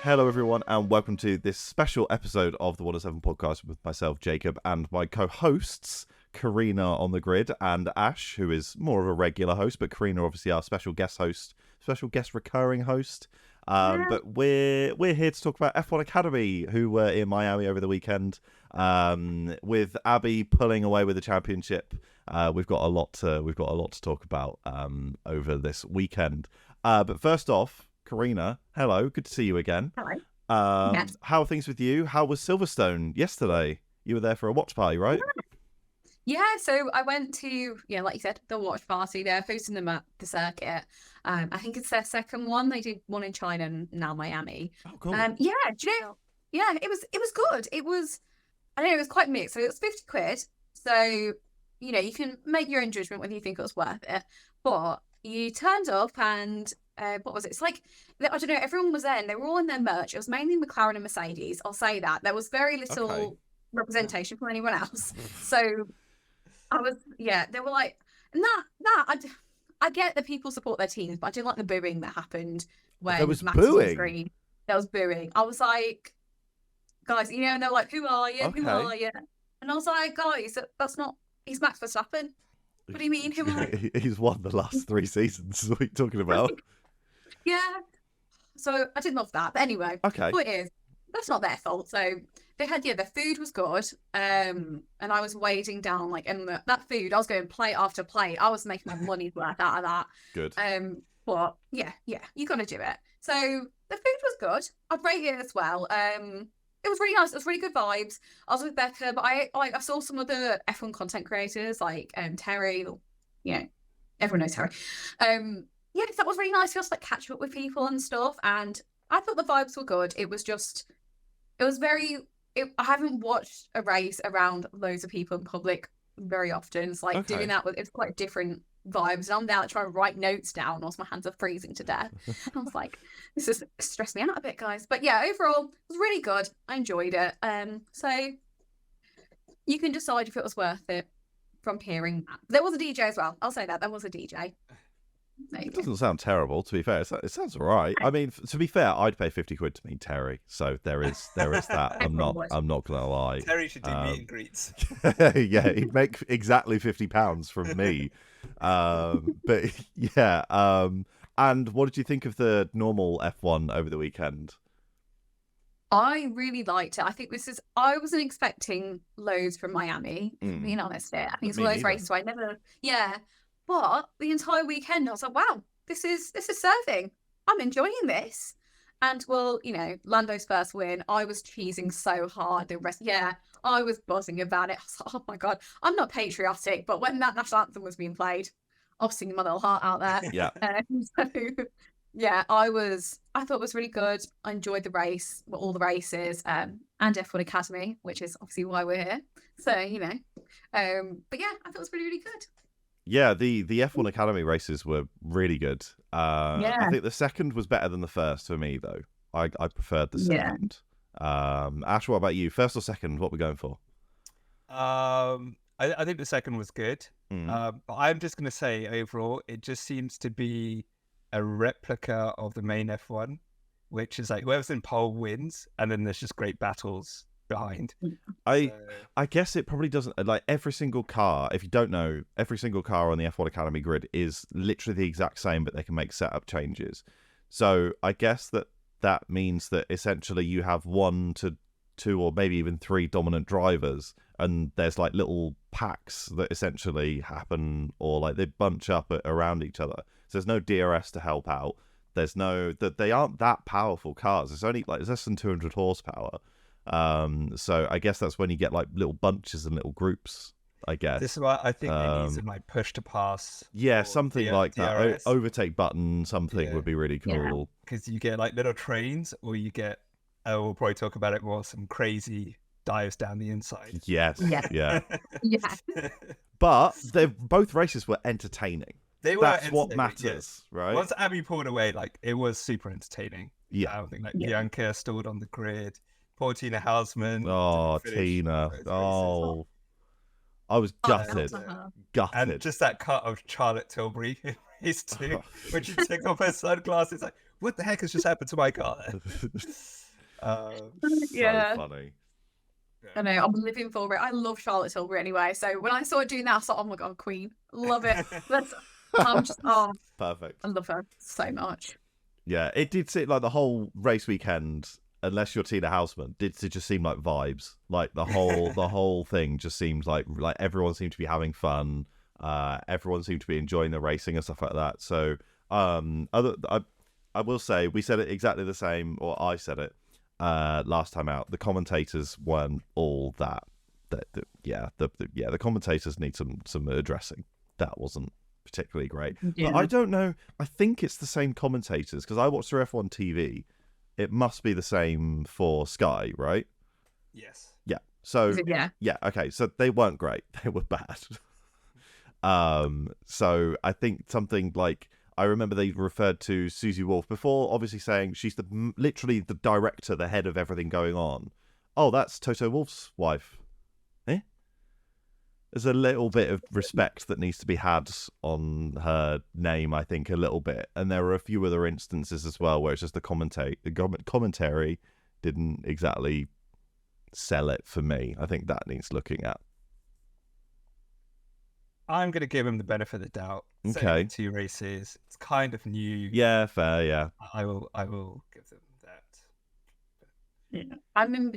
Hello, everyone, and welcome to this special episode of the 107 podcast with myself, Jacob, and my co-hosts, Kareenaonthegrid and Ash, who is more of a regular host, but Kareena, obviously, our special guest recurring host. But we're here to talk about F1 Academy, who were in Miami over the weekend. With Abby pulling away with the championship, we've got a lot to talk about over this weekend. But first off, Kareena, hello, good to see you again. Hello. Yes. How are things with you? How was Silverstone yesterday? You were there for a watch party, right? Yeah, so I went to, like you said, the watch party. They're hosting them at the circuit. I think it's their second one. They did one in China and now Miami. Oh, cool. Yeah, do you know? Yeah, it was good. It was quite mixed. So it was 50 quid. So, you can make your own judgment whether you think it was worth it. But you turned up and what was it? It's like, I don't know, everyone was there and they were all in their merch. It was mainly McLaren and Mercedes. I'll say that. There was very little representation from anyone else. So they were like, and I get that people support their teams, but I didn't like the booing that happened when there was Max was on booing. screen. There was booing. I was like, guys, and they're like, who are you? Okay. Who are you? And I was like, guys, he's Max Verstappen. What do you mean, who are you? He's won the last 3 seasons. What are you talking about? Yeah. So I didn't love that. But anyway, Okay. Point is, that's not their fault. So they had, the food was good. And I was wading down, and that food, I was going plate after plate. I was making my money's worth out of that. Good. But yeah, you got to do it. So the food was good. I'd rate it as well. It was really nice. It was really good vibes. I was with Becca, but I saw some of the F1 content creators like Terry. Everyone knows Terry. That was really nice. Just catch up with people and stuff. And I thought the vibes were good. I haven't watched a race around loads of people in public very often. It's doing that it's quite different vibes. And I'm there trying to write notes down whilst my hands are freezing to death. I was like, this is stressed me out a bit, guys. But yeah, overall, it was really good. I enjoyed it. So you can decide if it was worth it from hearing that. There was a DJ as well. I'll say that. There was a DJ. It doesn't sound terrible, to be fair. It sounds all right. I mean, to be fair, I'd pay 50 quid to meet Terry, so there is that. I'm not gonna lie. Terry should do meet and greets. Yeah, he'd make exactly £50 from me. But yeah. And what did you think of the normal F1 over the weekend? I really liked it. I think I wasn't expecting loads from Miami, being honest. I think it's one of those races where but the entire weekend I was like, wow, this is serving. I'm enjoying this. And Lando's first win, I was cheesing so hard. The rest, I was buzzing about it. I was like, oh my God, I'm not patriotic, but when that national anthem was being played, I was singing my little heart out there. Yeah. I thought it was really good. I enjoyed the race, all the races, and F1 Academy, which is obviously why we're here. So, but yeah, I thought it was really, really good. Yeah, the F1 Academy races were really good. I think the second was better than the first for me, though. I preferred the second. Ash, what about you? First or second? What we're going for? I think the second was good. But I'm just going to say, overall, it just seems to be a replica of the main F1, which is whoever's in pole wins, and then there's just great battles behind. I guess it probably doesn't, every single car, if you don't know, every single car on the F1 Academy grid is literally the exact same, but they can make setup changes. So I guess that means that essentially you have 1 to 2 or maybe even 3 dominant drivers, and there's little packs that essentially happen, or they bunch up around each other. So there's no DRS to help out. There's they aren't that powerful cars. It's only it's less than 200 horsepower. So I guess that's when you get little bunches and little groups, I guess. This is why I think they need some push to pass. Yeah, something like DRS. that. Overtake button, something would be really cool. Because you get little trains, or you get, we'll probably talk about it more, some crazy dives down the inside. Yes. Yeah. Yeah. But both races were entertaining. That's what matters, right? Once Abby pulled away, it was super entertaining. Yeah. I think Bianca stalled on the grid. Poor Tina Hausman. Oh, Tina. Oh, I was gutted. Gutted. And just that cut of Charlotte Tilbury in race 2, when she took off her sunglasses. What the heck has just happened to my car? So funny. I know, I'm living for it. I love Charlotte Tilbury anyway. So when I saw her doing that, I thought, oh my God, Queen. Love it. I'm just, Perfect. I love her so much. Yeah, it did seem like the whole race weekend, unless you're Tina Houseman, did just seem like vibes. Like the whole thing just seemed like everyone seemed to be having fun. Everyone seemed to be enjoying the racing and stuff like that. So, I will say we said it exactly the same, or I said it last time out. The commentators weren't all that. The commentators need some addressing. That wasn't particularly great. Yeah. But I don't know. I think it's the same commentators because I watched their F1 TV. It must be the same for Sky, right? Yes. Yeah. So yeah. Okay. So they weren't great. They were bad. So I think something like I remember they referred to Susie Wolf before, obviously saying she's literally the director, the head of everything going on. Oh, that's Toto Wolff's wife. There's a little bit of respect that needs to be had on her name, I think, a little bit. And there were a few other instances as well where it's just the commentary didn't exactly sell it for me. I think that needs looking at. I'm going to give him the benefit of the doubt. Okay. 2 races. It's kind of new. Yeah, fair, yeah. I will give them that.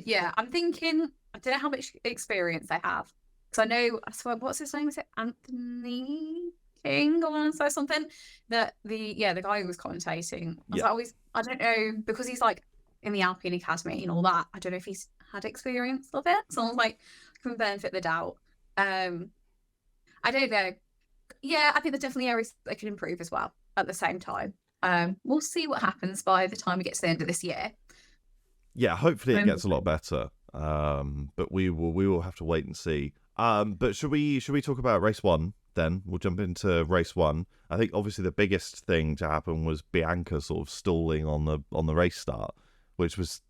Yeah. I'm thinking, I don't know how much experience they have. Because I swear, what's his name? Is it Anthony King? I want to say something. The guy who was commentating. I don't know, because he's like in the Alpine Academy and all that. I don't know if he's had experience of it. So I was like, can benefit the doubt. I don't know. Yeah, I think there's definitely areas they can improve as well at the same time. We'll see what happens by the time we get to the end of this year. Yeah, hopefully it gets a lot better. But we will have to wait and see. But should we talk about race 1 then? We'll jump into race 1. I think obviously the biggest thing to happen was Bianca sort of stalling on the race start, which was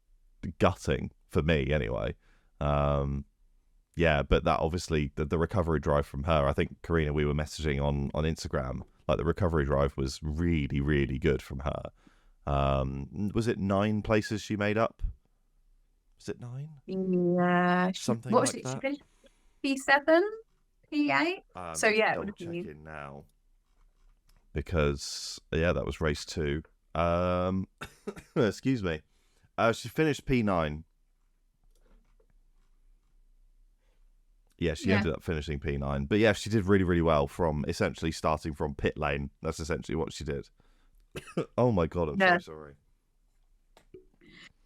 gutting for me anyway. Yeah, but that obviously the recovery drive from her, I think Kareena, we were messaging on Instagram, like the recovery drive was really, really good from her. Was it 9 places she made up? Was it 9? Yeah. Something what like was it? that. She finished P7, P8. So yeah, it would have check been. in now because that was race 2. Excuse me. She finished P9. Yeah, she ended up finishing P9. But yeah, she did really, really well from essentially starting from pit lane. That's essentially what she did. Oh my God, I'm so sorry.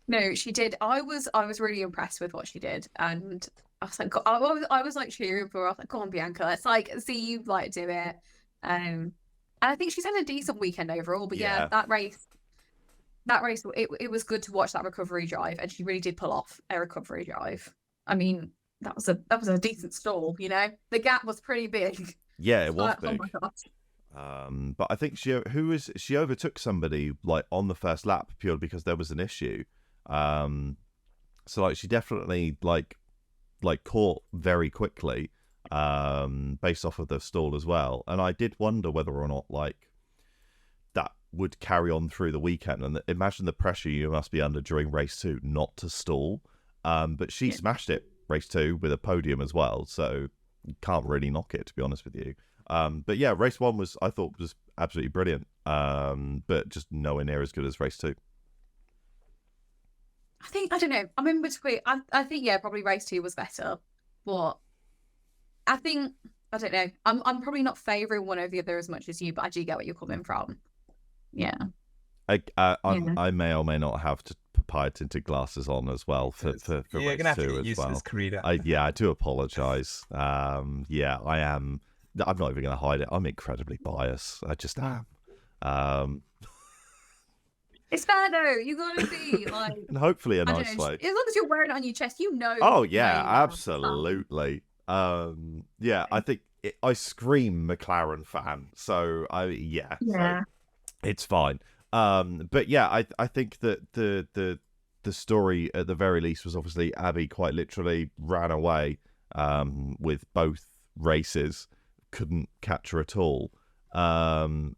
No, she did. I was really impressed with what she did, and I was like, I was like cheering for her. I was like, "Go on, Bianca, let's like see you like do it." And I think she's had a decent weekend overall. But yeah, that race, it was good to watch that recovery drive, and she really did pull off a recovery drive. I mean, that was a decent stall. You know, the gap was pretty big. Yeah, it was big. Oh my gosh. But I think she overtook somebody like on the first lap purely because there was an issue. So like she definitely like caught very quickly based off of the stall as well. And I did wonder whether or not like that would carry on through the weekend. And imagine the pressure you must be under during race 2 not to stall. But she smashed it race 2 with a podium as well. So you can't really knock it, to be honest with you. But yeah, race 1 I thought was absolutely brilliant. But just nowhere near as good as race 2. I don't know. I'm in between. I think probably race 2 was better, but I don't know. I'm probably not favouring one over the other as much as you, but I do get what you're coming from. Yeah. I may or may not have to papaya tinted glasses on as well for race 2 as well. You're gonna have to get used to this, Kareena. I do apologise. I am. I'm not even going to hide it. I'm incredibly biased. I just am. It's fair though. You gotta be like, and hopefully a nice way. As long as you're wearing it on your chest, you know. Oh yeah, absolutely. I think I scream McLaren fan, so so it's fine. But yeah, I think that the story at the very least was obviously Abby quite literally ran away with both races, couldn't catch her at all, and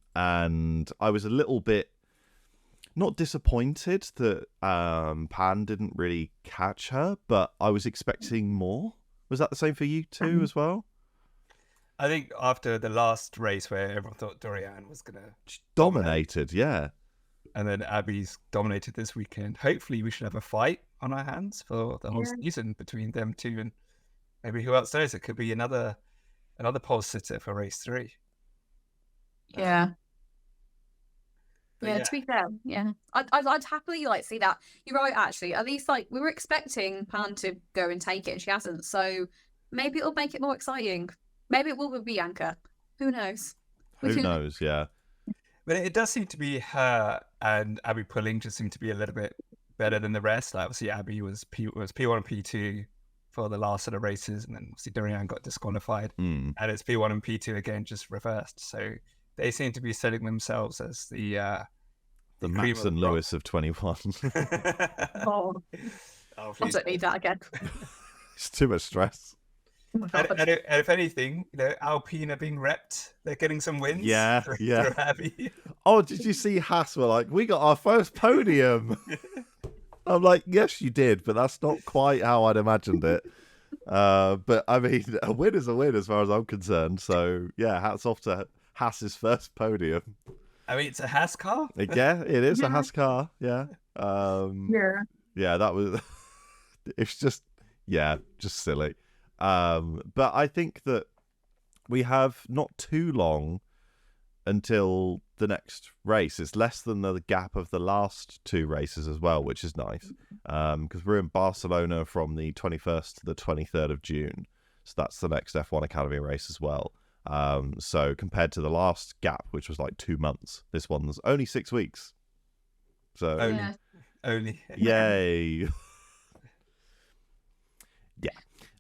I was a little bit not disappointed that Pan didn't really catch her, but I was expecting more. Was that the same for you too as well? I think after the last race where everyone thought Dorian was going to Dominated, yeah. And then Abby's dominated this weekend. Hopefully we should have a fight on our hands for the whole season between them two, and maybe who else knows? It could be another pole sitter for race 3. Yeah. Yeah, to be fair, I'd happily see that. You're right, actually. At least we were expecting Pan to go and take it, and she hasn't. So maybe it'll make it more exciting. Maybe it will be Bianca. Who knows? Who knows? Yeah. But it does seem to be her and Abby Pulling just seem to be a little bit better than the rest. Obviously, Abby was P1 and P2 for the last set of races, and then obviously Dorian got disqualified, and it's P1 and P2 again, just reversed. So they seem to be selling themselves as the Max and Lewis of 21. I don't need that again. It's too much stress. And if anything, Alpine are being repped. They're getting some wins. Yeah. For Abby. Oh, did you see Haas were like, we got our first podium? I'm like, yes, you did, but that's not quite how I'd imagined it. But I mean, a win is a win as far as I'm concerned. So yeah, hats off to Haas's first podium. I mean, it's a Haas car. Yeah, it is a Haas car. Yeah. Yeah, that was. It's just silly. But I think that we have not too long until the next race. It's less than the gap of the last 2 races as well, which is nice. Because we're in Barcelona from the 21st to the 23rd of June. So that's the next F1 Academy race as well. So compared to the last gap, which was 2 months, this one's only 6 weeks. So only. Yay. Yeah.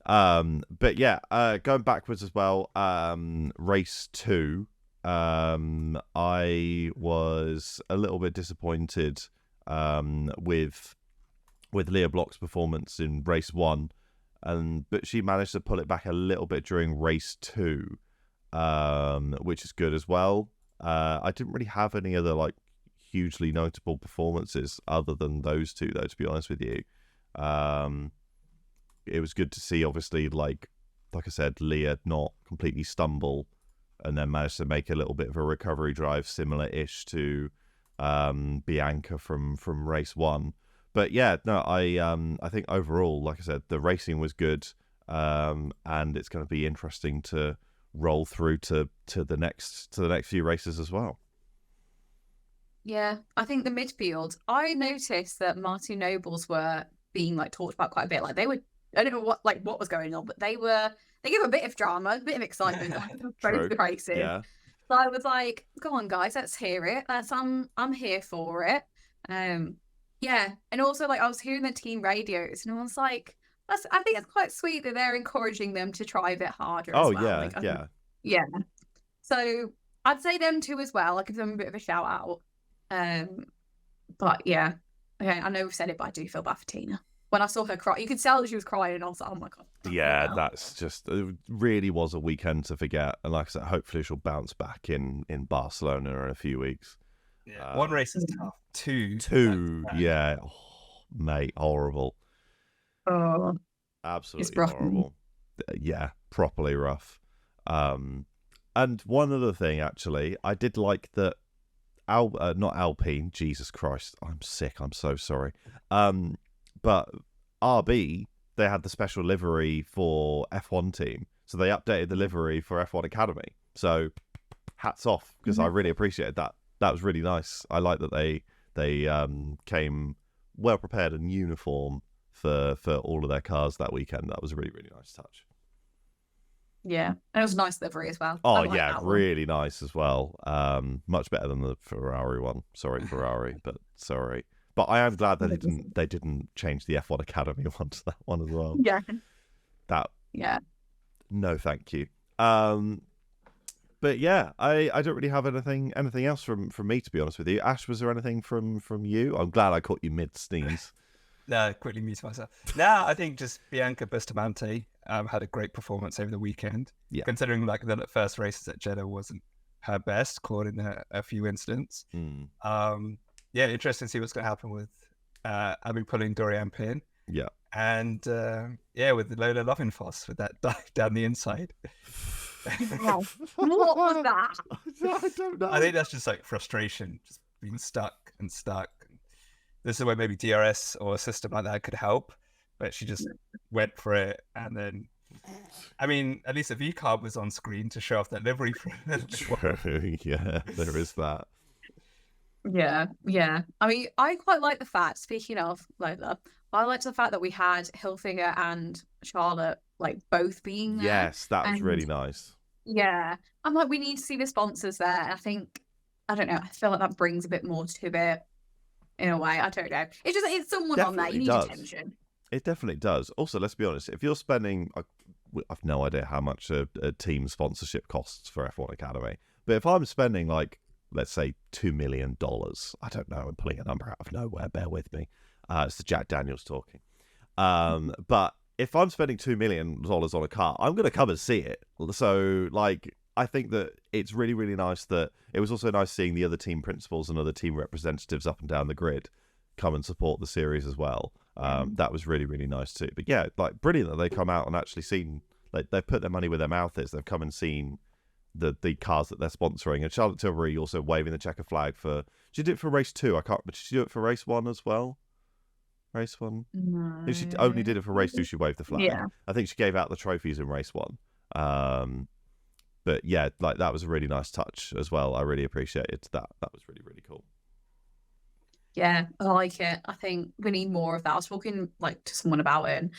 But yeah, going backwards as well, race 2, I was a little bit disappointed with Leah Block's performance in race 1, but she managed to pull it back a little bit during race 2, which is good as well. I didn't really have any other hugely notable performances other than those 2, though, to be honest with you. It was good to see, obviously, like I said, Leah not completely stumble and then manage to make a little bit of a recovery drive similar-ish to Bianca from race 1. But yeah, no, I think overall, like I said, the racing was good, and it's going to be interesting to roll through to the next few races as well. Yeah, I think the midfield, I noticed that Martin Nobles were being talked about quite a bit. They were, I don't know what was going on, but they gave a bit of drama, a bit of excitement both the races. Yeah. So I was like, go on guys, let's hear it. I'm here for it. Yeah. And also I was hearing the team radios and I was like, I think it's quite sweet that they're encouraging them to try a bit harder as well. Yeah. So I'd say them 2 as well. I'll give them a bit of a shout out. But yeah. Okay, I know we've said it, but I do feel bad for Tina. When I saw her cry, you could tell that she was crying, and I was like, oh my God. Yeah, that's just, it really was a weekend to forget. And like I said, hopefully she'll bounce back in Barcelona in a few weeks. Yeah. 1 race is tough. 2, yeah. Oh, mate, horrible. Oh. Absolutely horrible. Yeah, properly rough. And one other thing, actually, I did like that not Alpine, Jesus Christ, I'm sick, I'm so sorry. But RB, they had the special livery for F1 team. So they updated the livery for F1 Academy. So hats off, because I really appreciated that. That was really nice. I like that they came well prepared and uniform for all of their cars that weekend. That was a really, really nice touch. Yeah, and it was a nice livery as well. Oh yeah, really nice as well. Much better than the Ferrari one. Sorry, Ferrari, but sorry. But I am glad that they didn't change the F1 Academy one to that one as well. Yeah. Yeah. No, thank you. But yeah, I don't really have anything else from me, to be honest with you. Ash, was there anything from you? I'm glad I caught you mid sneeze. No, quickly mute myself. No, I think just Bianca Bustamante had a great performance over the weekend. Yeah. Considering the first races at Jeddah wasn't her best, caught in a few incidents. Yeah, interesting to see what's going to happen with Abby pulling Dorian Pin. Yeah. And with Lola Lovinfoss with that dive down the inside. Wow. What was that? I don't know. I think that's just like frustration, just being stuck. This is where maybe DRS or a system like that could help, but she just went for it. And then, I mean, at least the V card was on screen to show off that livery for True. Yeah, there is that. Yeah. I mean, I quite like the fact, speaking of Lola, I liked the fact that we had Hilfiger and Charlotte like both being there. Yes, that was really nice. Yeah. I'm like, we need to see the sponsors there. And I don't know, I feel like that brings a bit more to it in a way. I don't know. It's someone on there. You need attention. It definitely does. Also, let's be honest, if you're spending, I've no idea how much a team sponsorship costs for F1 Academy, but if I'm spending like, let's say $2 million, I don't know, I'm pulling a number out of nowhere, bear with me. It's the Jack Daniels talking. But if I'm spending $2 million on a car, I'm going to come and see it. So, like, I think that it's really, really nice that it was also nice seeing the other team principals and other team representatives up and down the grid come and support the series as well. That was really, really nice too. But yeah, like, brilliant that they come out and actually seen, like, they've put their money where their mouth is. They've come and seen the cars that they're sponsoring. And Charlotte Tilbury also waving the checker flag for, she did it for race 2. I can't, but did she do it for race 1 as well? Race 1? No. If she only did it for race 2, she waved the flag. Yeah. I think she gave out the trophies in race 1. But yeah, like, that was a really nice touch as well. I really appreciated that. That was really, really cool. Yeah, I like it. I think we need more of that. I was talking like to someone about it, and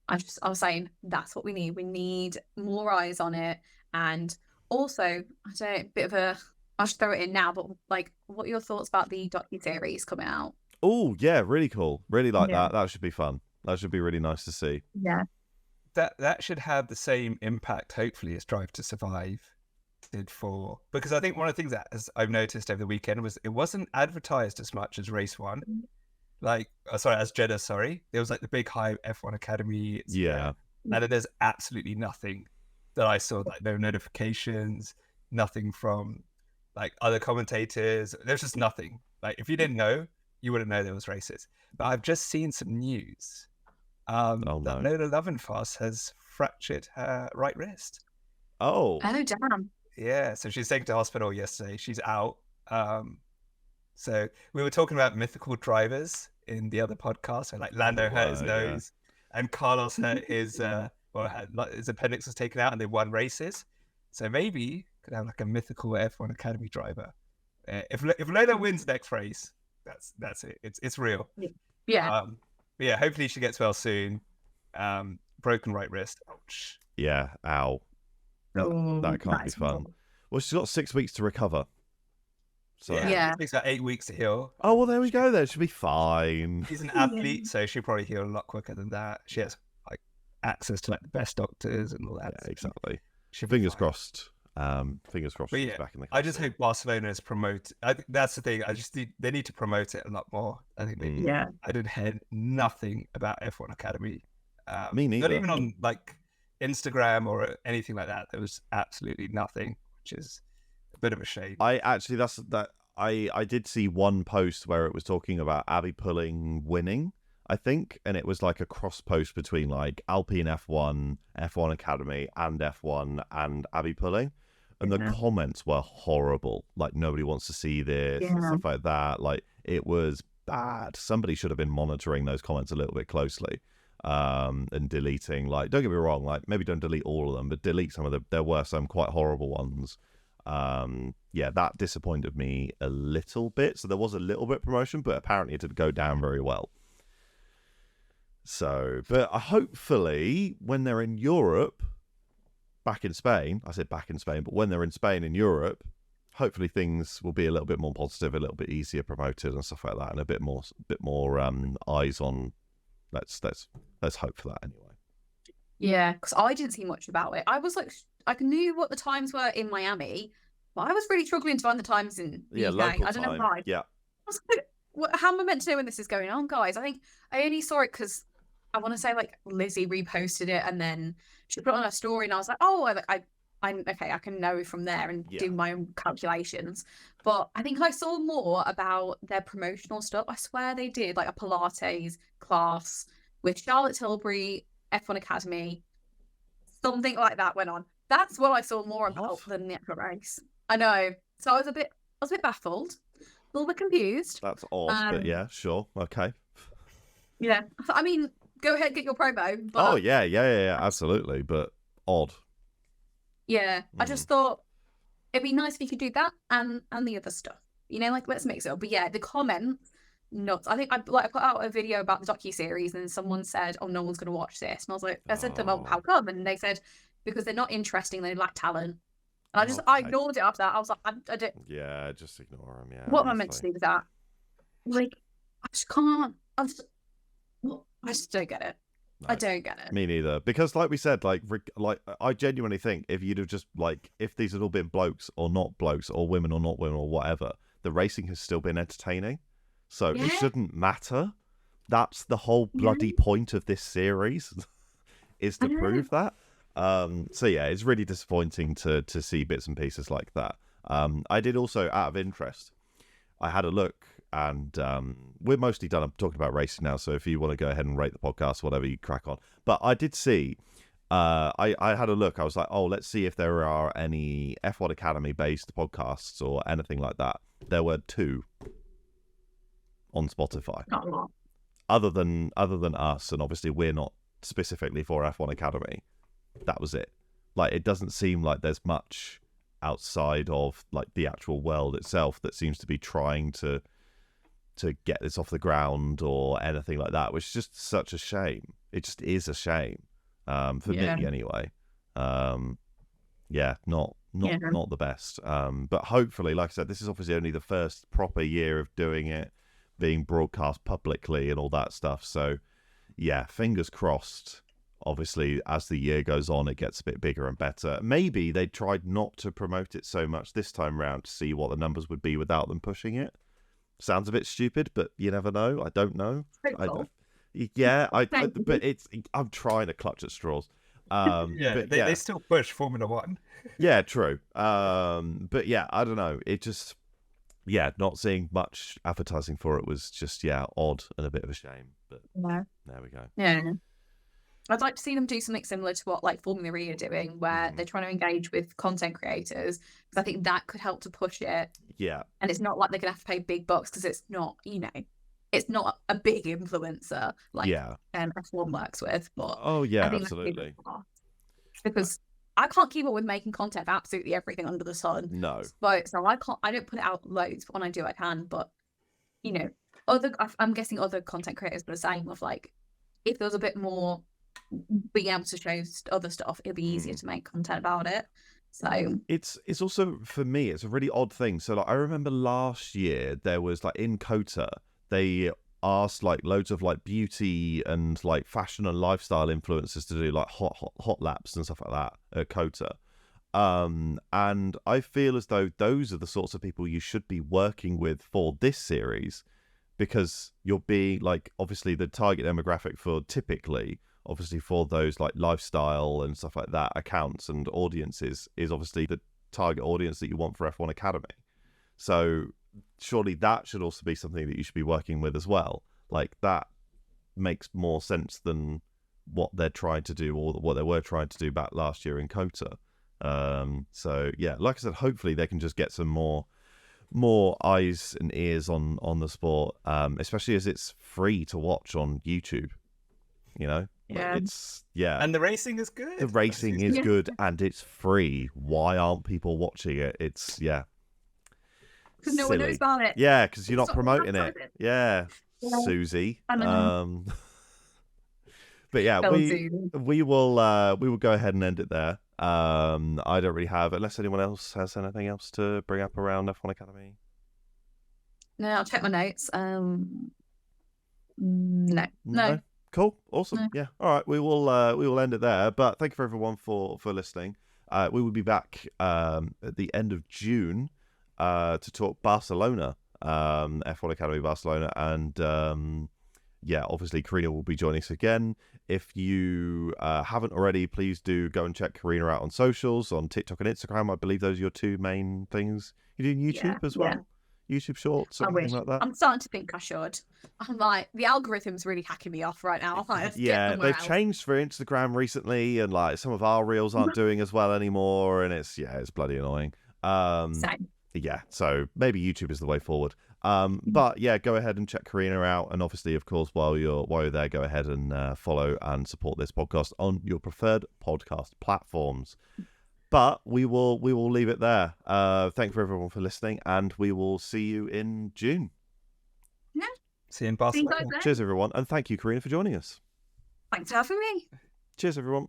I was saying that's what we need. We need more eyes on it, and also, I don't know, a bit of a, I should throw it in now, but like, what are your thoughts about the docuseries coming out? Oh yeah, really cool. Really like that. That should be fun. That should be really nice to see. Yeah. That should have the same impact, hopefully, as Drive to Survive did for, because I think one of the things that I've noticed over the weekend was it wasn't advertised as much as race 1. Like, as Jeddah, there was like the big high F1 Academy. Yeah. And there's absolutely nothing that I saw, like no notifications, nothing from like other commentators. There's just nothing. Like, if you didn't know, you wouldn't know there was races. But I've just seen some news that Lola Lovinfoss has fractured her right wrist. Oh damn. Yeah, so she's taken to hospital yesterday. She's out. So we were talking about mythical drivers in the other podcast. So like Lando hurt his nose, and Carlos hurt his his appendix was taken out, and they won races. So maybe could have like a mythical F1 Academy driver. If Lola wins next race, that's it. It's real. Yeah. But yeah, hopefully she gets well soon. Broken right wrist. Ouch. Yeah. Ow. That can't be fun. Well, she's got 6 weeks to recover. So it takes about 8 weeks to heal. Oh well, there we go. Then she'll be fine. She's an athlete, so she'll probably heal a lot quicker than that. She has like access to like the best doctors and all that. Yeah, exactly. Fingers crossed. Fingers crossed. She's back in the. I just hope Barcelona is promoted. I think that's the thing. They need to promote it a lot more. I think I didn't hear nothing about F1 Academy. Me neither. Not even on like Instagram or anything like that. There was absolutely nothing, which is a bit of a shame. I did see one post where it was talking about Abby Pulling winning, I think, and it was like a cross post between like Alpine F1, F1 Academy, and F1 and Abby Pulling, and the comments were horrible. Like, nobody wants to see this and stuff like that. Like, it was bad. Somebody should have been monitoring those comments a little bit closely. And deleting, like, don't get me wrong, like, maybe don't delete all of them, but delete some of them. There were some quite horrible ones. That disappointed me a little bit. So there was a little bit of promotion, but apparently it did go down very well. So, but hopefully when they're in Europe, back in Spain, I said back in Spain, but when they're in Spain and Europe, hopefully things will be a little bit more positive, a little bit easier promoted and stuff like that, and a bit more eyes on. Let's hope for that anyway. Yeah, because I didn't see much about it. I was like, I knew what the times were in Miami, but I was really struggling to find the times in the UK. Local I don't time. know why. Yeah. I was like, how am I meant to know when this is going on, guys? I think I only saw it because I want to say like Lizzie reposted it, and then she put it on her story, and I was like, oh, I'm okay. I can know from there and do my own calculations. But I think I saw more about their promotional stuff. I swear they did like a Pilates class with Charlotte Tilbury, F1 Academy, something like that went on. That's what I saw more about than the actual race. I know. So I was a bit baffled, a little bit confused. That's odd, but yeah, sure, okay. Yeah, I mean, go ahead, get your promo. But Oh yeah, absolutely, but odd. Yeah, I just thought it'd be nice if you could do that and the other stuff. You know, like let's mix it up. But yeah, the comments nuts. I think I put out a video about the docu-series and someone said, "Oh, no one's going to watch this." And I was like, I said to them, "Oh, how come?" And they said, "Because they're not interesting. They lack talent." And I ignored it after that. I was like, I don't. Yeah, just ignore them. Yeah. What am I meant to do with that? Like, I just can't. I just don't get it. No, I don't get it. Me neither. Because like we said, like I genuinely think if you'd have just if these had all been blokes or not blokes or women or not women or whatever, the racing has still been entertaining. So it shouldn't matter. That's the whole bloody point of this series is to prove that. So yeah, it's really disappointing to see bits and pieces like that. I did also, out of interest, I had a look, and we're mostly done. I'm talking about racing now, so if you want to go ahead and rate the podcast, whatever, you crack on. But I did see, I had a look. I was like, oh, let's see if there are any F1 Academy based podcasts or anything like that. There were 2 on Spotify. Not a lot. Other than us, and obviously we're not specifically for F1 Academy. That was it. Like, it doesn't seem like there's much outside of like the actual world itself that seems to be trying to get this off the ground or anything like that, which is just such a shame. It just is a shame, for me anyway. Not the best. But hopefully, like I said, this is obviously only the first proper year of doing it, being broadcast publicly and all that stuff. So yeah, fingers crossed. Obviously, as the year goes on, it gets a bit bigger and better. Maybe they tried not to promote it so much this time round to see what the numbers would be without them pushing it. Sounds a bit stupid, but you never know. I don't know. But I'm trying to clutch at straws. They still push Formula One. Yeah, true. But yeah, I don't know. It just, not seeing much advertising for it was just, odd and a bit of a shame. But there we go. Yeah. I'd like to see them do something similar to what like Formula E are doing, where they're trying to engage with content creators, because I think that could help to push it. Yeah. And it's not like they're going to have to pay big bucks, because it's not, it's not a big influencer like F1 works with. But absolutely. Because I can't keep up with making content for absolutely everything under the sun. No. But so I don't put it out loads, but when I do, I can. But I'm guessing other content creators are the same. Of like, if there was a bit more being able to show other stuff, it'll be easier to make content about it. So it's also, for me, it's a really odd thing. So like, I remember last year there was like in COTA, they asked like loads of like beauty and like fashion and lifestyle influencers to do like hot laps and stuff like that at COTA. And I feel as though those are the sorts of people you should be working with for this series, because you're being like, obviously the target demographic for typically, obviously for those like lifestyle and stuff like that accounts and audiences is obviously the target audience that you want for F1 Academy. So surely that should also be something that you should be working with as well. Like, that makes more sense than what they're trying to do, or what they were trying to do back last year in COTA. So yeah, like I said, hopefully they can just get some more eyes and ears on the sport, especially as it's free to watch on YouTube. And the racing is good. The racing is good, and it's free. Why aren't people watching it? It's because no one knows about it. Yeah, because you're not promoting it. Yeah, Susie. But yeah, we will go ahead and end it there. I don't really have, unless anyone else has anything else to bring up around F1 Academy. No, I'll check my notes. No. Cool, awesome. No. Yeah, all right. We will end it there. But thank you for everyone for listening. We will be back at the end of June to talk Barcelona, F1 Academy Barcelona, and yeah, obviously Kareena will be joining us again. If you haven't already, please do go and check Kareena out on socials, on TikTok and Instagram. I believe those are your two main things. You do YouTube as well? YouTube Shorts, I something wish. like that? I'm starting to think I should. I'm like, the algorithm's really hacking me off right now. I'm like, let's get Yeah, somewhere they've else. changed for Instagram recently, and like some of our reels aren't doing as well anymore, and it's bloody annoying. Same. Yeah, so maybe YouTube is the way forward. But yeah, go ahead and check Kareena out, and obviously, of course, while you're there, go ahead and follow and support this podcast on your preferred podcast platforms. But we will leave it there. Thank you everyone for listening, and we will see you in June. Yeah. See you in Barcelona. See you guys then. Cheers, everyone, and thank you, Kareena, for joining us. Thanks for having me. Cheers, everyone.